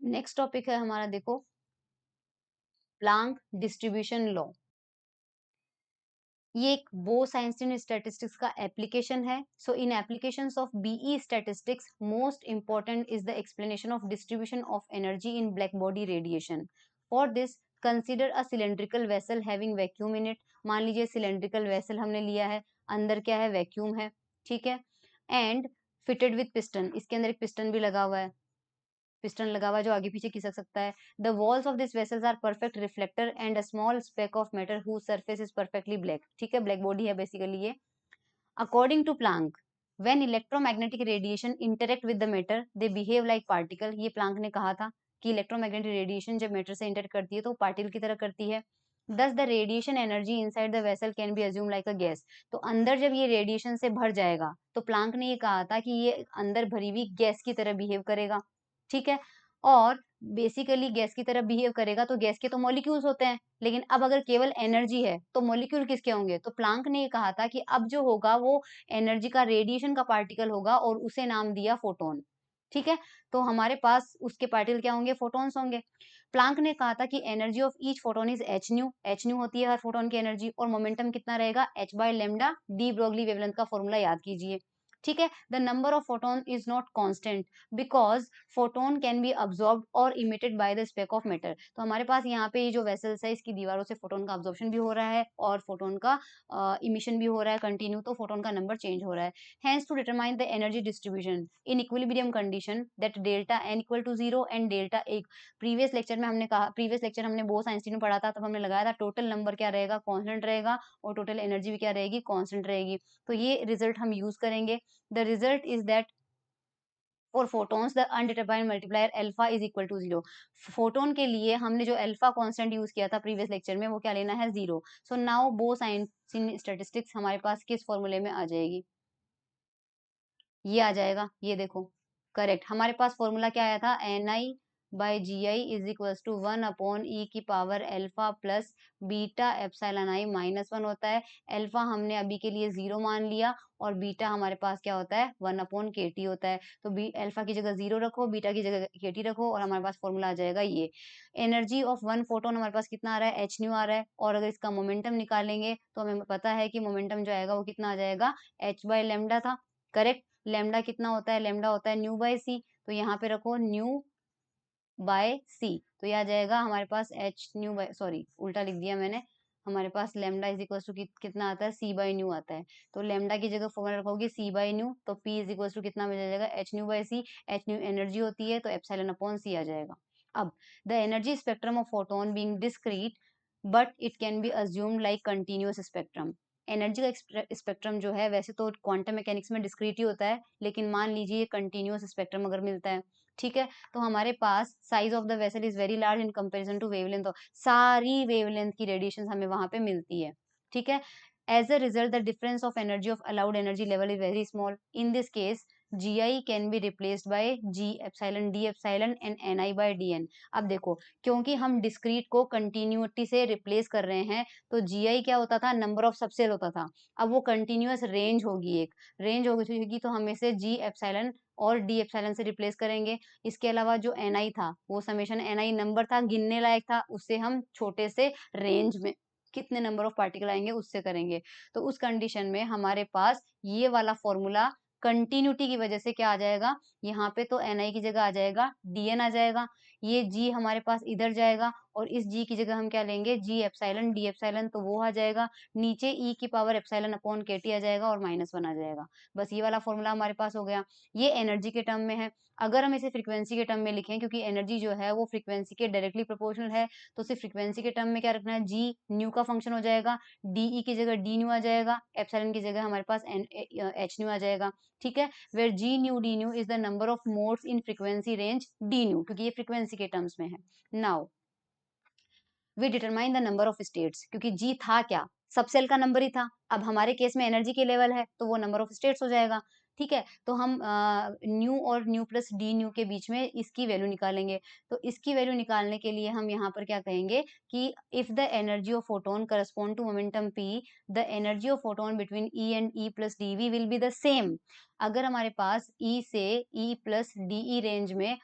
Next topic है हमारा, देखो, प्लांक डिस्ट्रीब्यूशन लॉ। ये एक बोस-आइंस्टीन स्टैटिस्टिक्स का एप्लीकेशन है। So in applications of BE statistics most important is the explanation of distribution of energy in black body radiation. For this consider a cylindrical vessel having vacuum in it. मान लीजिए cylindrical vessel हमने लिया है, अंदर क्या है, vacuum है, ठीक है, एंड फिटेड विथ पिस्टन, इसके अंदर एक पिस्टन भी लगा हुआ है, पिस्टन लगा हुआ है जो आगे पीछे खिसक सकता है। The walls of this vessels are perfect reflector and a small speck of matter whose surface is perfectly black. ठीक है, ब्लैक बॉडी है बेसिकली ये। According to Planck, when electromagnetic radiation interact with the matter they behave like particle. ये Planck ने कहा था कि electromagnetic radiation जब मैटर से इंटरेक्ट करती है तो पार्टिकल की तरह करती है। Thus the radiation energy inside the vessel can be assume like a gas. तो अंदर जब ये रेडिएशन से भर जाएगा तो प्लांक ने ये कहा था कि ये अंदर भरी हुई गैस की तरह बिहेव करेगा, ठीक है। और बेसिकली गैस की तरह बिहेव करेगा तो गैस के तो मॉलिक्यूल्स होते हैं, लेकिन अब अगर केवल एनर्जी है तो मॉलिक्यूल किसके होंगे? तो प्लांक ने ये कहा था कि अब जो होगा वो एनर्जी का, रेडिएशन का पार्टिकल होगा और उसे नाम दिया फोटोन, ठीक है। तो हमारे पास उसके पार्टिकल क्या होंगे? फोटॉन्स होंगे। प्लांक ने कहा था कि energy of each photon is h nu. H nu होती है हर फोटोन की एनर्जी, और मोमेंटम कितना रहेगा? H by lambda. De Broglie wavelength का फॉर्मूला याद कीजिए, ठीक है। The number of photon is not constant because photon can be absorbed और emitted by the speck of matter. तो हमारे पास यहाँ पे ये जो वेसल्स है इसकी दीवारों से फोटोन का अब्सॉर्प्शन भी हो रहा है और फोटोन का इमिशन भी हो रहा है कंटिन्यू, तो फोटोन का नंबर चेंज हो रहा है। Hence, to determine the energy distribution in equilibrium condition that delta n equal to 0 and delta एक प्रीवियस लेक्चर में हमने कहा, प्रीवियस लेक्चर हमने बोस आइंस्टीन में पढ़ा था, तब हमने लगाया था टोटल नंबर क्या रहेगा? कांस्टेंट रहेगा, और टोटल एनर्जी भी क्या रहेगी? कांस्टेंट रहेगी। तो ये रिजल्ट हम यूज करेंगे। The result is that for photons the undetermined multiplier alpha is equal to 0। Photon के लिए हमने जो अल्फा कांस्टेंट यूज किया था प्रीवियस लेक्चर में वो क्या लेना है? 0। So now Bose Einstein statistics हमारे पास किस फॉर्मूले में आ जाएगी? ये आ जाएगा, ये देखो, करेक्ट। हमारे पास फॉर्मूला क्या आया था? Ni by g i is equal to 1/e की power alpha plus beta epsilon i -1 होता है। अल्फा हमने अभी के लिए 0 मान लिया और बीटा हमारे पास क्या होता है? 1/kT होता है। तो बी अल्फा की जगह 0 रखो, बीटा की जगह केटी रखो और हमारे पास फॉर्मूला आ जाएगा ये। एनर्जी ऑफ वन फोटोन हमारे पास कितना आ रहा है? एच न्यू आ रहा है, और अगर इसका मोमेंटम निकालेंगे तो हमें पता है कि मोमेंटम जो आएगा वो कितना आ जाएगा? एच बाय लेमडा था, करेक्ट। लैम्डा कितना होता है? लैम्डा होता है न्यू बाय सी। तो यहाँ पे रखो न्यू बाय सी, तो यह आ जाएगा हमारे पास एच न्यू बाय, सॉरी उल्टा लिख दिया मैंने। हमारे पास लैम्डा इज इक्वल टू कितना आता है? सी बाय न्यू आता है। तो लैम्डा की जगह फॉर्मूला रखोगे सी बाय न्यू, तो पी इज इक्वल टू कितना मिल जाएगा? एच न्यू बाय सी। एच न्यू एनर्जी होती है तो एप्सिलॉन अपॉन सी आ जाएगा। अब the energy spectrum of photon being discrete but it can be assumed like continuous spectrum. Energy का स्पेक्ट्रम जो है वैसे तो क्वांटम मैकेनिक्स में डिस्क्रीट ही होता है, लेकिन मान लीजिए कंटिन्यूअस स्पेक्ट्रम अगर मिलता है, ठीक है, तो हमारे पास size of the vessel is very large in comparison to wavelength. सारी वेवलेंथ की रेडिएशन हमें वहां पे मिलती है, ठीक है। As a result the difference of energy of allowed energy level is very small. In this case GI can be replaced by G epsilon D epsilon and Ni by Dn। अब देखो, क्योंकि हम डिस्क्रीट को continuity से replace कर रहे हैं, तो GI क्या होता था? नंबर ऑफ सबसेल होता था। अब वो कंटिन्यूअस रेंज होगी, एक रेंज होगी, तो हम इसे G एप्सिलॉन और डी एप्सिलॉन से रिप्लेस करेंगे। इसके अलावा जो Ni था वो समेशन Ni नंबर था, गिनने लायक था, उससे हम छोटे से रेंज में कितने नंबर ऑफ पार्टिकल आएंगे उससे करेंगे। तो उस कंडीशन में हमारे पास ये वाला फॉर्मूला कंटिन्यूटी की वजह से क्या आ जाएगा? यहाँ पे तो Ni की जगह आ जाएगा Dn आ जाएगा, ये G हमारे पास इधर जाएगा और इस G की जगह हम क्या लेंगे? G एप्सिलॉन D एप्सिलॉन, तो वो आ जाएगा नीचे E की पावर एप्सिलॉन अपॉन KT आ जाएगा और -1 आ जाएगा। बस ये वाला फॉर्मूला हमारे पास हो गया। ये एनर्जी के टर्म में है। अगर हम इसे फ्रीक्वेंसी के टर्म में लिखें, क्योंकि एनर्जी जो है वो फ्रीक्वेंसी के डायरेक्टली प्रोपोर्शनल है, तो सिर्फ फ्रीक्वेंसी के टर्म में क्या रखना है? जी न्यू का फंक्शन हो जाएगा, डी की जगह डी न्यू आ जाएगा, एप्सिलॉन की जगह हमारे पास एच न्यू आ जाएगा, ठीक है। Where g nu d nu is the number of modes in frequency range d nu, क्योंकि ये फ्रीक्वेंसी के टर्म्स में है। Now we determine the number of states, क्योंकि जी था क्या? सब सेल का नंबर ही था। अब हमारे केस में एनर्जी के लेवल है तो वो नंबर ऑफ स्टेट्स हो जाएगा, ठीक है। तो हम न्यू और न्यू प्लस डी न्यू के बीच में इसकी वैल्यू निकालेंगे। तो इसकी वैल्यू निकालने के लिए हम यहाँ पर क्या कहेंगे कि if the energy of photon correspond to momentum p, the energy of photon between E and E plus d v will be the same. अगर हमारे पास ई से E plus d E range में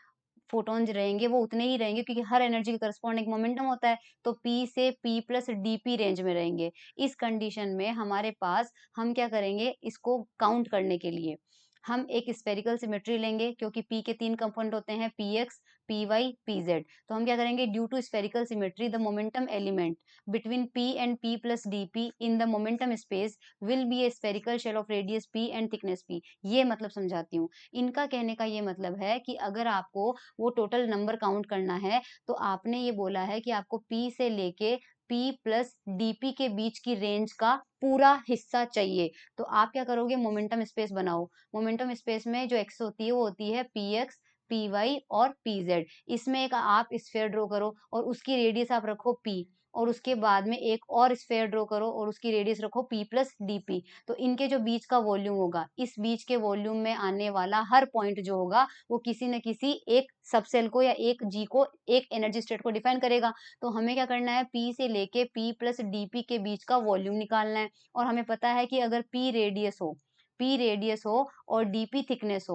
फोटॉन्स रहेंगे वो उतने ही रहेंगे, क्योंकि हर एनर्जी के करस्पॉन्डिंग मोमेंटम होता है, तो P से P प्लस dp रेंज में रहेंगे। इस कंडीशन में हमारे पास हम क्या करेंगे, इसको काउंट करने के लिए हम एक स्फेरिकल सिमेट्री लेंगे, क्योंकि P के 3 कंपोनेंट होते हैं, Px, Py, Pz। तो हम क्या करेंगे, due to spherical symmetry the momentum element between P and P plus dp in the momentum space will be a spherical shell of radius P and thickness P। ये मतलब समझाती हूँ। इनका कहने का ये मतलब है कि अगर आपको वो टोटल नंबर काउंट करना है, तो आपने ये बोला है कि आपको P से लेके P प्लस dp के बीच की रेंज का पूरा हिस्सा चाहिए। तो आप क्या करोगे, मोमेंटम स्पेस बनाओ। मोमेंटम स्पेस में जो एक्स होती है वो होती है Px, Py और Pz। इसमें एक आप स्फेयर ड्रॉ करो और उसकी रेडियस आप रखो P, और उसके बाद में एक और स्फेयर ड्रॉ करो और उसकी रेडियस रखो P प्लस dp। तो इनके जो बीच का वॉल्यूम होगा, इस बीच के वॉल्यूम में आने वाला हर पॉइंट जो होगा वो किसी न किसी एक सबसेल को या एक जी को, एक एनर्जी स्टेट को डिफाइन करेगा। तो हमें क्या करना है, P से लेके P प्लस dp के बीच का वॉल्यूम निकालना है। और हमें पता है कि अगर P रेडियस हो और dp थिकनेस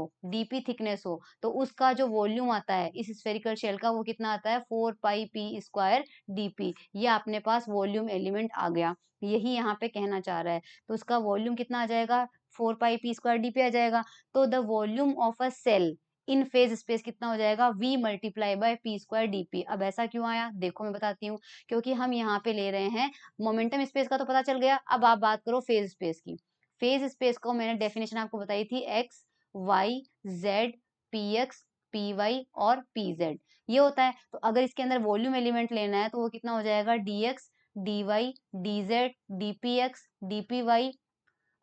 हो, तो उसका जो वॉल्यूम आता है इस स्फेरिकल शेल का, वो कितना आता है, 4 पाई p स्क्वायर dp। ये अपने पास वॉल्यूम एलिमेंट आ गया, यही यहाँ पे कहना चाह रहा है। तो उसका वॉल्यूम कितना आ जाएगा, 4 पाई p स्क्वायर dp आ जाएगा। तो the volume of a cell in phase space कितना हो जाएगा, v multiply by p square dp। अब ऐसा क्यों आया, देखो मैं बताती हूँ। क्योंकि हम यहाँ पे ले रहे हैं मोमेंटम स्पेस का, तो पता चल गया। अब आप बात करो फेज स्पेस की। फेज स्पेस को मैंने डेफिनेशन आपको बताई थी, x, y, z, p x, p y और पी जेड, ये होता है। तो अगर इसके अंदर वॉल्यूम एलिमेंट लेना है, तो वो कितना हो जाएगा, d x, d y, d z, d p x, d p y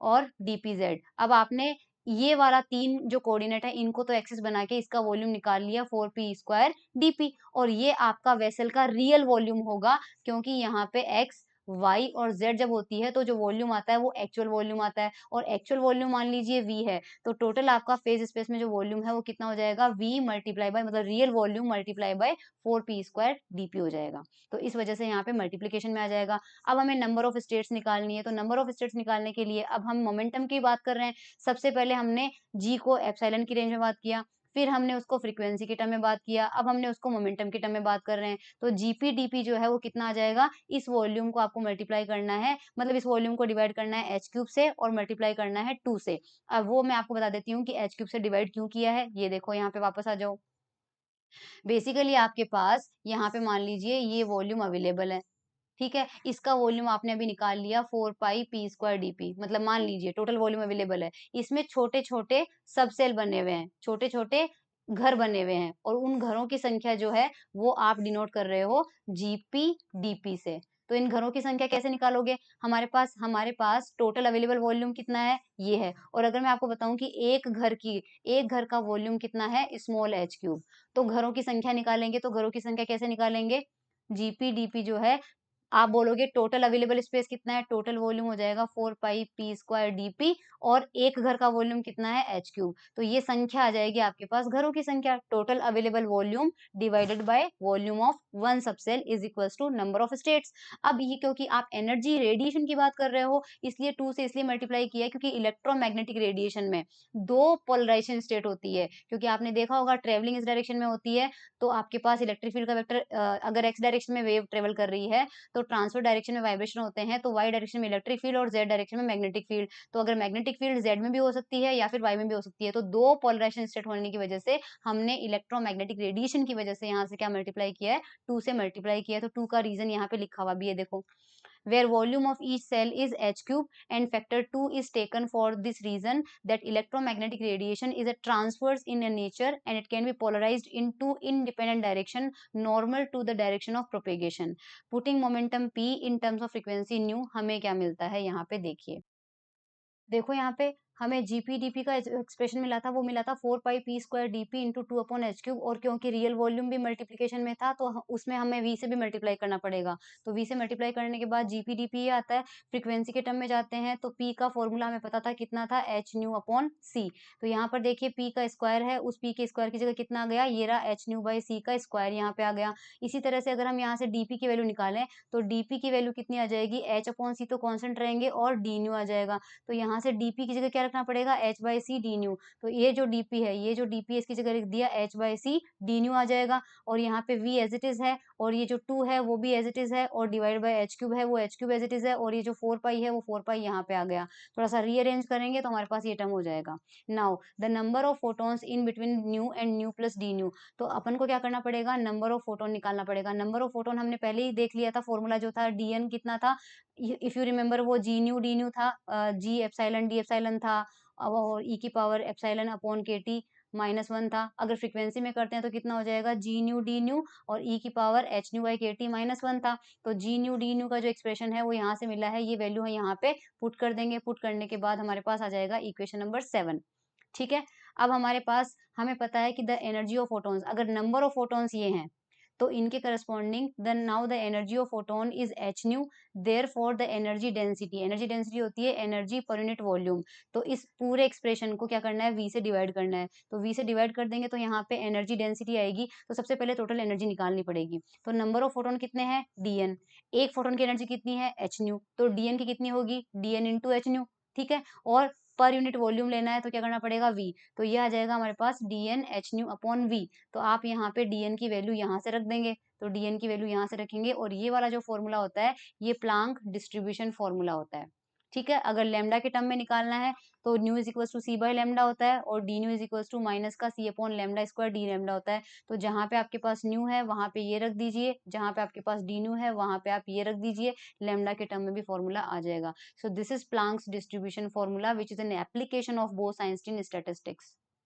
और dpz। अब आपने ये वाला 3 जो कोऑर्डिनेट है, इनको तो एक्सिस बना के इसका वॉल्यूम निकाल लिया, 4p स्क्वायर dp। और ये आपका वेसल का रियल वॉल्यूम होगा, क्योंकि यहाँ पे x, y और z जब होती है तो जो वॉल्यूम आता है वो एक्चुअल वॉल्यूम आता है, और एक्चुअल वॉल्यूम मान लीजिए v है। तो टोटल आपका फेज स्पेस में जो वॉल्यूम है वो कितना हो जाएगा, v मल्टीप्लाई बाय, मतलब real volume multiply by 4p square dp हो जाएगा। तो इस वजह से यहाँ पे मल्टीप्लीकेशन में आ जाएगा। अब हमें नंबर ऑफ स्टेट्स निकालनी है, तो नंबर ऑफ स्टेट्स निकालने के लिए अब हम मोमेंटम की बात कर रहे हैं। सबसे पहले हमने जी को एप्सिलॉन की रेंज में बात किया, फिर हमने उसको फ्रीक्वेंसी के टर्म में बात किया, अब हमने उसको मोमेंटम के टर्म में बात कर रहे हैं। तो जीपी डीपी जो है वो कितना आ जाएगा, इस वॉल्यूम को आपको मल्टीप्लाई करना है, मतलब इस वॉल्यूम को डिवाइड करना है एच क्यूब से और मल्टीप्लाई करना है 2 से। अब वो मैं आपको बता देती हूँ कि एच क्यूब से डिवाइड क्यों किया है। ये देखो यहाँ पे वापस आ जाओ। बेसिकली आपके पास यहाँ पे मान लीजिए ये वॉल्यूम अवेलेबल है, ठीक है। इसका वॉल्यूम आपने अभी निकाल लिया 4 पाई p स्क्वायर dp, मतलब मान लीजिए टोटल वॉल्यूम अवेलेबल है। इसमें छोटे छोटे सब सेल बने हुए हैं, छोटे छोटे घर बने हुए हैं, और उन घरों की संख्या जो है वो आप डिनोट कर रहे हो gp dp से। तो इन घरों की संख्या कैसे निकालोगे, हमारे पास टोटल अवेलेबल वॉल्यूम कितना है, ये है। और अगर मैं आपको बताऊं कि एक घर का वॉल्यूम कितना है, स्मॉल h क्यूब, तो घरों की संख्या निकालेंगे, तो घरों की संख्या कैसे निकालेंगे, जीपी डीपी जो है, आप बोलोगे टोटल अवेलेबल स्पेस कितना है, टोटल वॉल्यूम हो जाएगा 4 पाई p स्क्वायर dp, और एक घर का वॉल्यूम कितना है, h क्यूब। तो ये संख्या आ जाएगी आपके पास घरों की संख्या, total available volume divided by volume of one subcell is equals to number of states. अब ये क्योंकि आप एनर्जी रेडिएशन की बात कर रहे हो, इसलिए 2 से इसलिए मल्टीप्लाई किया है, क्योंकि इलेक्ट्रोमैग्नेटिक रेडिएशन में 2 पोलराइजेशन स्टेट होती है। क्योंकि आपने देखा होगा ट्रेवलिंग इस डायरेक्शन में होती है, तो आपके पास इलेक्ट्रिक फील्ड का वेक्टर, अगर x डायरेक्शन में वेव ट्रेवल कर रही है, तो ट्रांसफर डायरेक्शन में वाइब्रेशन होते हैं, तो y डायरेक्शन में इलेक्ट्रिक फील्ड और z डायरेक्शन में मैग्नेटिक फील्ड। तो अगर मैग्नेटिक फील्ड z में भी हो सकती है या फिर y में भी हो सकती है, तो 2 पोलराइजेशन स्टेट होने की वजह से हमने इलेक्ट्रोमैग्नेटिक रेडिएशन की वजह से यहाँ से क्या मल्टीप्लाई किया है, 2 से मल्टीप्लाई किया है। तो 2 का रीजन यहाँ पे लिखा हुआ भी है, देखो, where volume of each cell is h cube, and factor 2 is taken for this reason that electromagnetic radiation is a transverse in nature and it can be polarized in two independent direction normal to the direction of propagation. Putting momentum p in terms of frequency nu, हमें क्या मिलता है यहाँ पे देखिए। देखो यहाँ पे हमें जीपी-डीपी का एक्सप्रेशन मिला था, वो मिला था 4 pi p square DP into 2 upon H cube, और क्योंकि रियल वॉल्यूम भी मल्टीप्लिकेशन में था, तो उसमें हमें v से भी मल्टीप्लाई करना पड़ेगा। तो v से मल्टीप्लाई करने के बाद जीपी-डीपी ये आता है। फ्रीक्वेंसी के टर्म में जाते हैं, तो p का फॉर्मूला हमें पता था कितना था, एच न्यू अपॉन सी। तो यहाँ पर देखिए p का स्क्वायर है, उस p के स्क्वायर की जगह कितना आ गया, ये रहा एच न्यू बाई सी का स्क्वायर यहाँ पे आ गया। इसी तरह से अगर हम यहाँ से डीपी की वैल्यू निकालें, तो डीपी की वैल्यू कितनी आ जाएगी, एच अपॉन सी तो कॉन्स्टेंट रहेंगे और डी न्यू आ जाएगा। तो यहाँ से डीपी की जगह क्या रख रखना पड़ेगा h by c d nu. तो ये जो dp है, ये जो dp है इसकी जगह लिख दिया h by c d nu आ जाएगा, और यहाँ पे v एज इट इज है, और ये जो 2 है वो भी एज इट इज है, और डिवाइड बाई h क्यूब है वो h cube as it is है, और ये जो 4 पाई है वो 4 पाई यहाँ पे आ गया। थोड़ा सा रीअरेंज करेंगे तो हमारे पास ये टर्म हो जाएगा। Now the number of photons in between new and new plus D nu. तो अपन को क्या करना पड़ेगा, नंबर ऑफ फोटोन निकालना पड़ेगा। नंबर ऑफ फोटोन हमने पहले ही देख लिया था, फॉर्मूला जो था dn कितना था, इफ यू रिमेम्बर वो जी न्यू डी न्यू था, जी एप्सिलॉन डी एप्सिलॉन था, अब और ई की पावर एप्सिलॉन अपॉन के टी -1 था। अगर फ्रीक्वेंसी में करते हैं तो कितना हो जाएगा, जी न्यू डी न्यू और ई की पावर एच न्यू बाई के टी -1 था। तो जी न्यू डी न्यू का जो एक्सप्रेशन है वो यहाँ से मिला है, ये वैल्यू है यहाँ पे पुट कर देंगे। पुट करने के बाद हमारे पास आ जाएगा इक्वेशन नंबर 7। ठीक है, अब हमारे पास हमें पता है कि द एनर्जी ऑफ फोटॉन्स, अगर नंबर ऑफ फोटॉन्स ये हैं तो इनके corresponding then now the energy of photon is h nu, therefore the energy density होती है एनर्जी पर यूनिट वॉल्यूम। तो इस पूरे एक्सप्रेशन को क्या करना है, v से डिवाइड करना है। तो v से डिवाइड कर देंगे तो यहाँ पे एनर्जी डेंसिटी आएगी, तो सबसे पहले टोटल एनर्जी निकालनी पड़ेगी। तो नंबर ऑफ फोटोन कितने हैं, dn, एक फोटोन की एनर्जी कितनी है, h न्यू, तो dn की कितनी होगी, dn इंटू एच न्यू। ठीक है, और पर यूनिट वॉल्यूम लेना है तो क्या करना पड़ेगा, v, तो ये आ जाएगा हमारे पास dn h new upon v। तो आप यहाँ पे dn की वैल्यू यहाँ से रख देंगे, तो dn की वैल्यू यहाँ से रखेंगे, और ये वाला जो फॉर्मूला होता है ये प्लांक डिस्ट्रीब्यूशन फॉर्मूला होता है। ठीक है, अगर लैम्डा के टर्म में निकालना है तो nu is equal to c by lambda होता है, और d nu is equal to minus का c upon lambda square d lambda होता है। तो जहाँ पे आपके पास न्यू है वहां पे ये रख दीजिए, जहाँ पे आपके पास डी न्यू है वहां पे आप ये रख दीजिए, लैम्डा के टर्म में भी फॉर्मूला आ जाएगा। So this is Planck's distribution formula which is an application of Bose-Einstein statistics.